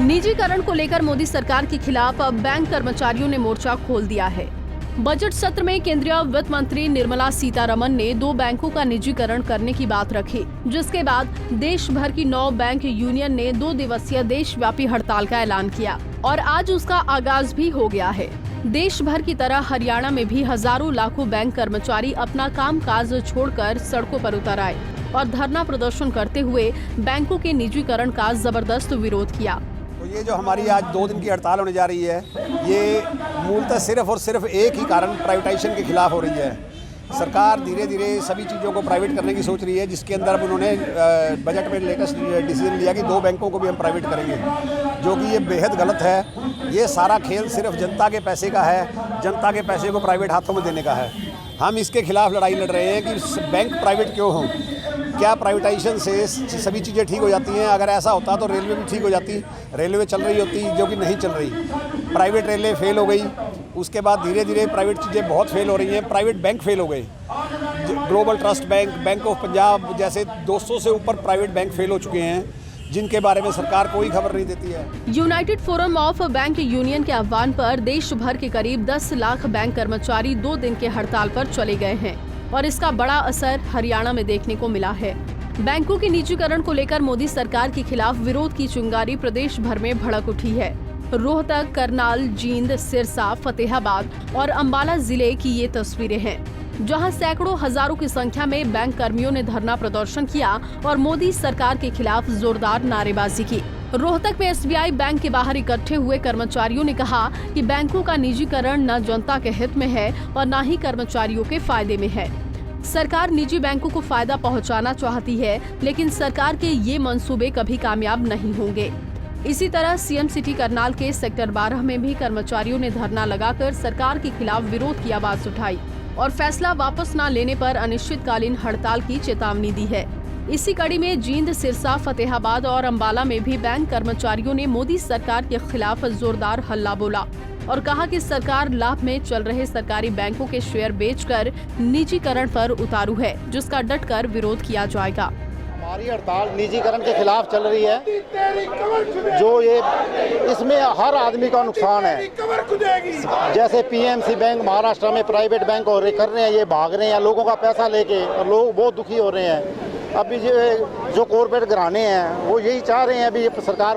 निजीकरण को लेकर मोदी सरकार के खिलाफ अब बैंक कर्मचारियों ने मोर्चा खोल दिया है। बजट सत्र में केंद्रीय वित्त मंत्री निर्मला सीतारमण ने 2 बैंकों का निजीकरण करने की बात रखी, जिसके बाद देश भर की 9 बैंक यूनियन ने 2 दिवसीय देशव्यापी हड़ताल का ऐलान किया और आज उसका आगाज भी हो गया है। देश भर की तरह हरियाणा में भी हजारों लाखों बैंक कर्मचारी अपना कामकाज छोड़कर सड़कों पर उतर आए और धरना प्रदर्शन करते हुए बैंकों के निजीकरण का जबरदस्त विरोध किया। तो ये जो हमारी आज 2 दिन की हड़ताल होने जा रही है, ये मूलतः सिर्फ और सिर्फ एक ही कारण प्राइवेटाइजेशन के खिलाफ हो रही है। सरकार धीरे धीरे सभी चीज़ों को प्राइवेट करने की सोच रही है, जिसके अंदर अब उन्होंने बजट में लेटेस्ट डिसीजन लिया कि 2 बैंकों को भी हम प्राइवेट करेंगे, जो कि ये बेहद गलत है। ये सारा खेल सिर्फ जनता के पैसे का है, जनता के पैसे को प्राइवेट हाथों में देने का है। हम इसके खिलाफ लड़ाई लड़ रहे हैं कि बैंक प्राइवेट क्यों हों। क्या प्राइवेटाइजेशन से सभी चीज़ें ठीक हो जाती हैं? अगर ऐसा होता तो रेलवे भी ठीक हो जाती, रेलवे चल रही होती, जो कि नहीं चल रही। प्राइवेट रेलवे फेल हो गई, उसके बाद धीरे धीरे प्राइवेट चीज़ें बहुत फेल हो रही हैं। प्राइवेट बैंक फेल हो गए, global trust bank, bank of Punjab जैसे 200 से ऊपर प्राइवेट बैंक फेल हो चुके हैं, जिनके बारे में सरकार कोई खबर नहीं देती है। United forum of bank union के आह्वान पर देश भर के करीब 10 लाख बैंक कर्मचारी 2 दिन के हड़ताल पर चले गए हैं और इसका बड़ा असर हरियाणा में देखने को मिला है। बैंकों के निजीकरण को लेकर मोदी सरकार के खिलाफ विरोध की चिंगारी प्रदेश भर में भड़क उठी है। रोहतक, करनाल, जींद, सिरसा, फतेहाबाद और अंबाला जिले की ये तस्वीरें हैं, जहां सैकड़ों हजारों की संख्या में बैंक कर्मियों ने धरना प्रदर्शन किया और मोदी सरकार के खिलाफ जोरदार नारेबाजी की। रोहतक में SBI बैंक के बाहर इकट्ठे हुए कर्मचारियों ने कहा कि बैंकों का निजीकरण न जनता के हित में है और न ही कर्मचारियों के फायदे में है। सरकार निजी बैंकों को फायदा पहुंचाना चाहती है, लेकिन सरकार के ये मंसूबे कभी कामयाब नहीं होंगे। इसी तरह CM सिटी करनाल के सेक्टर 12 में भी कर्मचारियों ने धरना लगाकर सरकार के खिलाफ विरोध की आवाज उठाई और फैसला वापस न लेने पर अनिश्चितकालीन हड़ताल की चेतावनी दी है। इसी कड़ी में जींद, सिरसा, फतेहाबाद और अंबाला में भी बैंक कर्मचारियों ने मोदी सरकार के खिलाफ जोरदार हल्ला बोला और कहा कि सरकार लाभ में चल रहे सरकारी बैंकों के शेयर बेचकर निजीकरण पर उतारू है, जिसका डटकर विरोध किया जाएगा। हमारी हड़ताल निजीकरण के खिलाफ चल रही है, जो ये इसमें हर आदमी का नुकसान है। जैसे PMC बैंक महाराष्ट्र में प्राइवेट बैंक और कर रहे हैं, ये भाग रहे हैं लोगों का पैसा लेके और लोग बहुत दुखी हो रहे हैं। अभी जो कॉर्पोरेट घराने हैं वो यही चाह रहे हैं अभी सरकार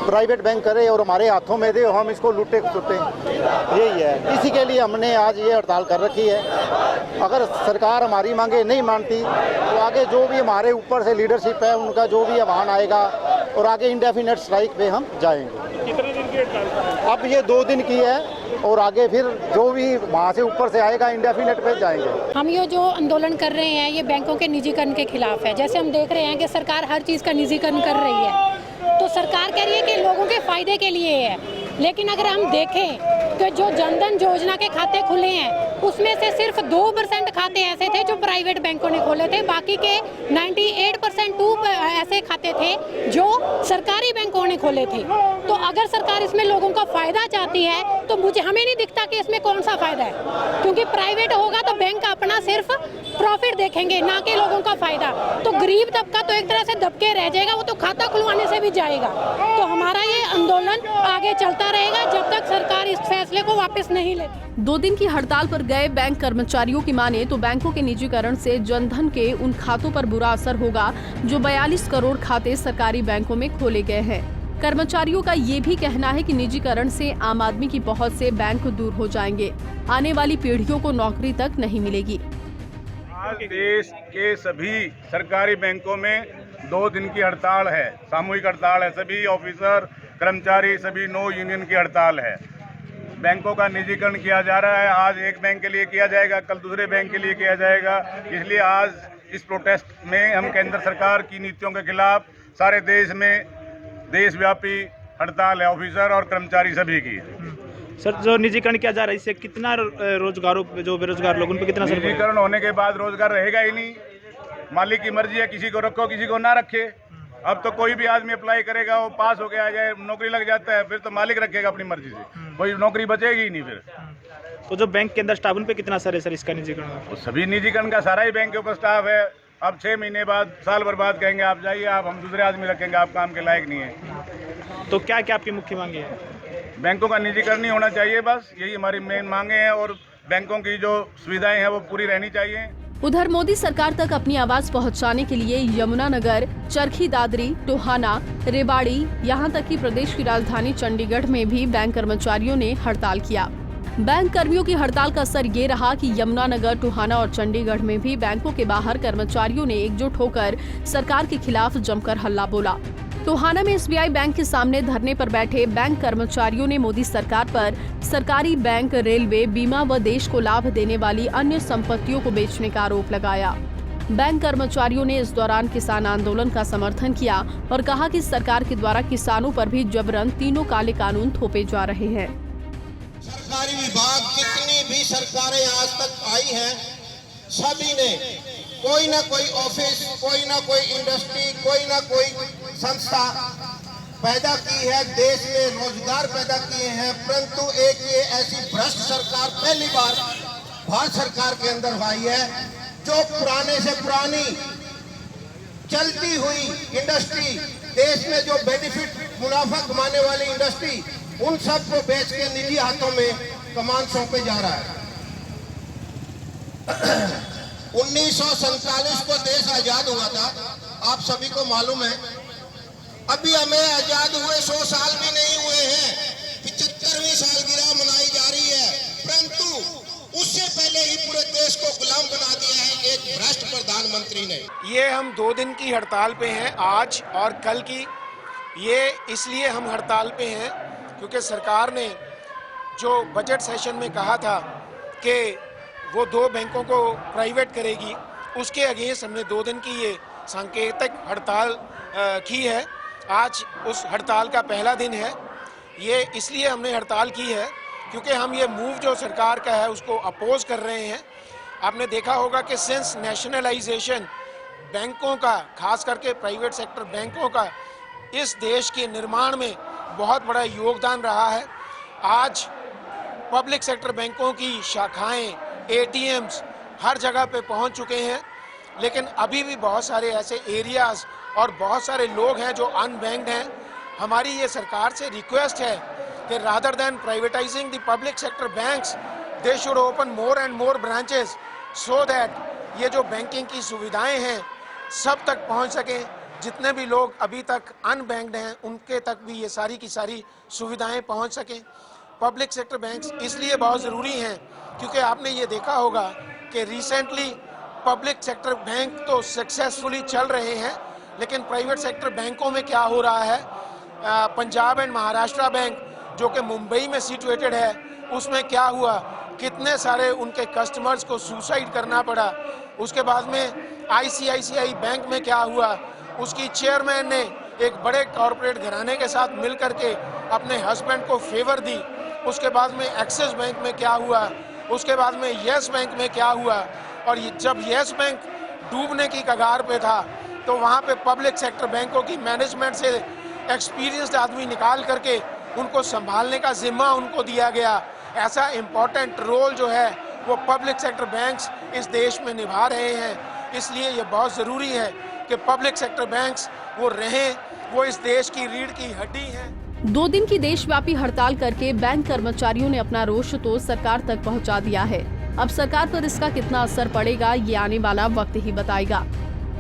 प्राइवेट बैंक करे और हमारे हाथों में दे, हम इसको लूटे छुटे, यही है। इसी के लिए हमने आज ये हड़ताल कर रखी है। अगर सरकार हमारी मांगे नहीं मानती तो आगे जो भी हमारे ऊपर से लीडरशिप है उनका जो भी आह्वान आएगा और आगे इंडेफिनेट स्ट्राइक पे हम जाएंगे। कितने दिन की हड़ताल? अब ये 2 दिन की है और आगे फिर जो भी वहाँ से ऊपर से आएगा इंडेफिनेट पे जाएंगे। हम ये जो आंदोलन कर रहे हैं ये बैंकों के निजीकरण के खिलाफ है। जैसे हम देख रहे हैं कि सरकार हर चीज़ का निजीकरण कर रही है, तो सरकार कह रही है कि लोगों के फायदे के लिए है, लेकिन अगर हम देखें तो जो जनधन योजना के खाते खुले हैं उसमें से सिर्फ 2% खाते ऐसे थे जो प्राइवेट बैंकों ने खोले थे, बाकी के 98% ऐसे खाते थे जो सरकारी बैंकों ने खोले थे। तो अगर सरकार इसमें लोगों का फायदा चाहती है तो हमें नहीं दिखता कि इसमें कौन सा फायदा है, क्योंकि प्राइवेट होगा तो बैंक अपना सिर्फ प्रॉफिट देखेंगे, ना कि लोगों का फायदा। तो गरीब तबका तो एक तरह से दबके रह जाएगा, वो तो खाता खुलवाने से भी जाएगा। तो हमारा ये आंदोलन आगे चलता रहेगा जब तक सरकार इस फैसले को वापस नहीं लेती। 2 दिन की हड़ताल पर गए बैंक कर्मचारियों की माने तो बैंकों के निजीकरण से जनधन के उन खातों पर बुरा असर होगा जो 42 करोड़ खाते सरकारी बैंकों में खोले गए हैं। कर्मचारियों का ये भी कहना है कि निजीकरण से आम आदमी की पहुंच से बैंक दूर हो जाएंगे, आने वाली पीढ़ियों को नौकरी तक नहीं मिलेगी। आज देश के सभी सरकारी बैंकों में 2 दिन की हड़ताल है, सामूहिक हड़ताल है। सभी ऑफिसर, कर्मचारी, सभी 9 यूनियन की हड़ताल है। बैंकों का निजीकरण किया जा रहा है। आज एक बैंक के लिए किया जाएगा, कल दूसरे बैंक के लिए किया जाएगा। इसलिए आज इस प्रोटेस्ट में हम केंद्र सरकार की नीतियों के खिलाफ सारे देश में देशव्यापी हड़ताल है, ऑफिसर और कर्मचारी सभी की। सर, जो निजीकरण किया जा रहा है इससे कितना रोजगारों पे, जो बेरोजगार लोग उन पे कितना निजीकरण होने के बाद रोजगार रहेगा ही नहीं। मालिक की मर्जी है, किसी को रखो किसी को ना रखे। अब तो कोई भी आदमी अप्लाई करेगा, वो पास होके आ जाए, नौकरी लग जाता है, फिर तो मालिक रखेगा अपनी मर्जी से, कोई नौकरी बचेगी ही नहीं फिर। तो जो बैंक के अंदर स्टाफ उन पे कितना असर है सर इसका निजीकरण? सभी निजीकरण का सारा ही बैंक के ऊपर स्टाफ है। अब 6 महीने बाद, साल भर बाद कहेंगे आप जाइए, आप हम दूसरे आदमी रखेंगे, आप काम के लायक नहीं है। तो क्या क्या आपकी मुख्य मांगे हैं? बैंकों का निजीकरण नहीं होना चाहिए, बस यही हमारी मेन मांगे हैं, और बैंकों की जो सुविधाएं हैं वो पूरी रहनी चाहिए। उधर मोदी सरकार तक अपनी आवाज पहुंचाने के लिए यमुनानगर, चरखी दादरी, टोहाना, रेवाड़ी, यहां तक कि प्रदेश की राजधानी चंडीगढ़ में भी बैंक कर्मचारियों ने हड़ताल किया। बैंक कर्मियों की हड़ताल का असर ये रहा कि यमुनानगर, टोहाना और चंडीगढ़ में भी बैंकों के बाहर कर्मचारियों ने एकजुट होकर सरकार के खिलाफ जमकर हल्ला बोला। टोहाना में एसबीआई बैंक के सामने धरने पर बैठे बैंक कर्मचारियों ने मोदी सरकार पर सरकारी बैंक, रेलवे, बीमा व देश को लाभ देने वाली अन्य संपत्तियों को बेचने का आरोप लगाया। बैंक कर्मचारियों ने इस दौरान किसान आंदोलन का समर्थन किया और कहा कि सरकार के द्वारा किसानों पर भी जबरन तीनों काले कानून थोपे जा रहे हैं। सरकारी विभाग जितनी भी सरकारें आज तक आई हैं, सभी ने कोई ना कोई ऑफिस, कोई ना कोई इंडस्ट्री, कोई ना कोई संस्था पैदा की है, देश में रोजगार पैदा किए हैं, परंतु एक ये ऐसी भ्रष्ट सरकार पहली बार भारत सरकार के अंदर आई है, जो पुराने से पुरानी चलती हुई इंडस्ट्री, देश में जो बेनिफिट मुनाफा कमाने वाली इंडस्ट्री, उन सब को बेच के निजी हाथों में कमान सौंपे जा रहा है। 1947 को देश आजाद हुआ था, आप सभी को मालूम है। अभी हमें आजाद हुए 100 साल भी नहीं हुए हैं, 75वीं सालगिरह मनाई जा रही है, परंतु उससे पहले ही पूरे देश को गुलाम बना दिया है एक भ्रष्ट प्रधानमंत्री ने। ये हम 2 दिन की हड़ताल पे हैं, आज और कल की। ये इसलिए हम हड़ताल पे हैं क्योंकि सरकार ने जो बजट सेशन में कहा था कि वो 2 बैंकों को प्राइवेट करेगी, उसके अगेंस्ट हमने 2 दिन की ये सांकेतिक हड़ताल की है। आज उस हड़ताल का पहला दिन है। ये इसलिए हमने हड़ताल की है क्योंकि हम ये मूव जो सरकार का है उसको अपोज कर रहे हैं। आपने देखा होगा कि सिंस नेशनलाइजेशन बैंकों का, खास करके प्राइवेट सेक्टर बैंकों का, इस देश के निर्माण में बहुत बड़ा योगदान रहा है। आज पब्लिक सेक्टर बैंकों की शाखाएं, एटीएम्स हर जगह पे पहुंच चुके हैं, लेकिन अभी भी बहुत सारे ऐसे एरियाज और बहुत सारे लोग हैं जो अनबैंक्ड हैं। हमारी ये सरकार से रिक्वेस्ट है कि rather than privatising the public sector banks, they should open more and more branches so that ये जो बैंकिंग की सुविधाएं हैं सब तक पहुंच सकें। जितने भी लोग अभी तक अनबैंक्ड हैं उनके तक भी ये सारी की सारी सुविधाएं पहुंच सकें। पब्लिक सेक्टर बैंक्स इसलिए बहुत ज़रूरी हैं क्योंकि आपने ये देखा होगा कि रिसेंटली पब्लिक सेक्टर बैंक तो सक्सेसफुली चल रहे हैं, लेकिन प्राइवेट सेक्टर बैंकों में क्या हो रहा है। पंजाब एंड महाराष्ट्र बैंक जो कि मुंबई में सिचुएटेड है, उसमें क्या हुआ, कितने सारे उनके कस्टमर्स को सुसाइड करना पड़ा। उसके बाद में आईसीआईसीआई बैंक में क्या हुआ, उसकी चेयरमैन ने एक बड़े कॉरपोरेट घराने के साथ मिल करके अपने हस्बैंड को फेवर दी। उसके बाद में एक्सिस बैंक में क्या हुआ, उसके बाद में येस बैंक में क्या हुआ, और जब येस बैंक डूबने की कगार पे था तो वहाँ पे पब्लिक सेक्टर बैंकों की मैनेजमेंट से एक्सपीरियंस्ड आदमी निकाल करके उनको संभालने का जिम्मा उनको दिया गया। ऐसा इम्पोर्टेंट रोल जो है वो पब्लिक सेक्टर बैंक्स इस देश में निभा रहे हैं। इसलिए ये बहुत ज़रूरी है कि पब्लिक सेक्टर बैंक्स वो रहें, वो इस देश की रीढ़ की हड्डी हैं। 2 दिन की देशव्यापी हड़ताल करके बैंक कर्मचारियों ने अपना रोष तो सरकार तक पहुंचा दिया है। अब सरकार पर इसका कितना असर पड़ेगा ये आने वाला वक्त ही बताएगा।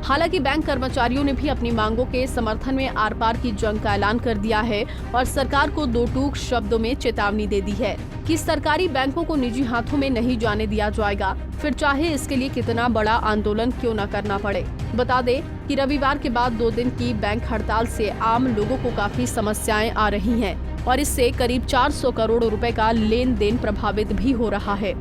हालांकि बैंक कर्मचारियों ने भी अपनी मांगों के समर्थन में आर पार की जंग का ऐलान कर दिया है और सरकार को 2 टूक शब्दों में चेतावनी दे दी है कि सरकारी बैंकों को निजी हाथों में नहीं जाने दिया जाएगा, फिर चाहे इसके लिए कितना बड़ा आंदोलन क्यों न करना पड़े। बता दें कि रविवार के बाद 2 दिन की बैंक हड़ताल से आम लोगों को काफी समस्याएं आ रही हैं और इससे करीब 400 करोड़ रुपए का लेन देन प्रभावित भी हो रहा है।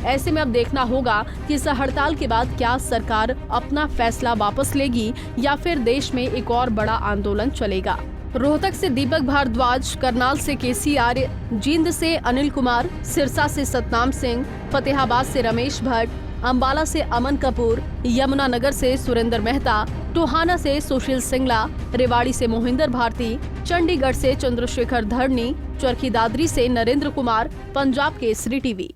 ऐसे में अब देखना होगा कि इस हड़ताल के बाद क्या सरकार अपना फैसला वापस लेगी या फिर देश में एक और बड़ा आंदोलन चलेगा। रोहतक से दीपक भारद्वाज, करनाल से केसी आर्य, जींद से अनिल कुमार, सिरसा से सतनाम सिंह, फतेहाबाद से रमेश भट्ट, अंबाला से अमन कपूर, यमुनानगर से सुरेंद्र मेहता, टोहाना से सुशील सिंगला, रेवाड़ी से मोहिंदर भारती, चंडीगढ़ से चंद्रशेखर धरनी, चरखी दादरी से नरेंद्र कुमार, पंजाब केसरी टीवी।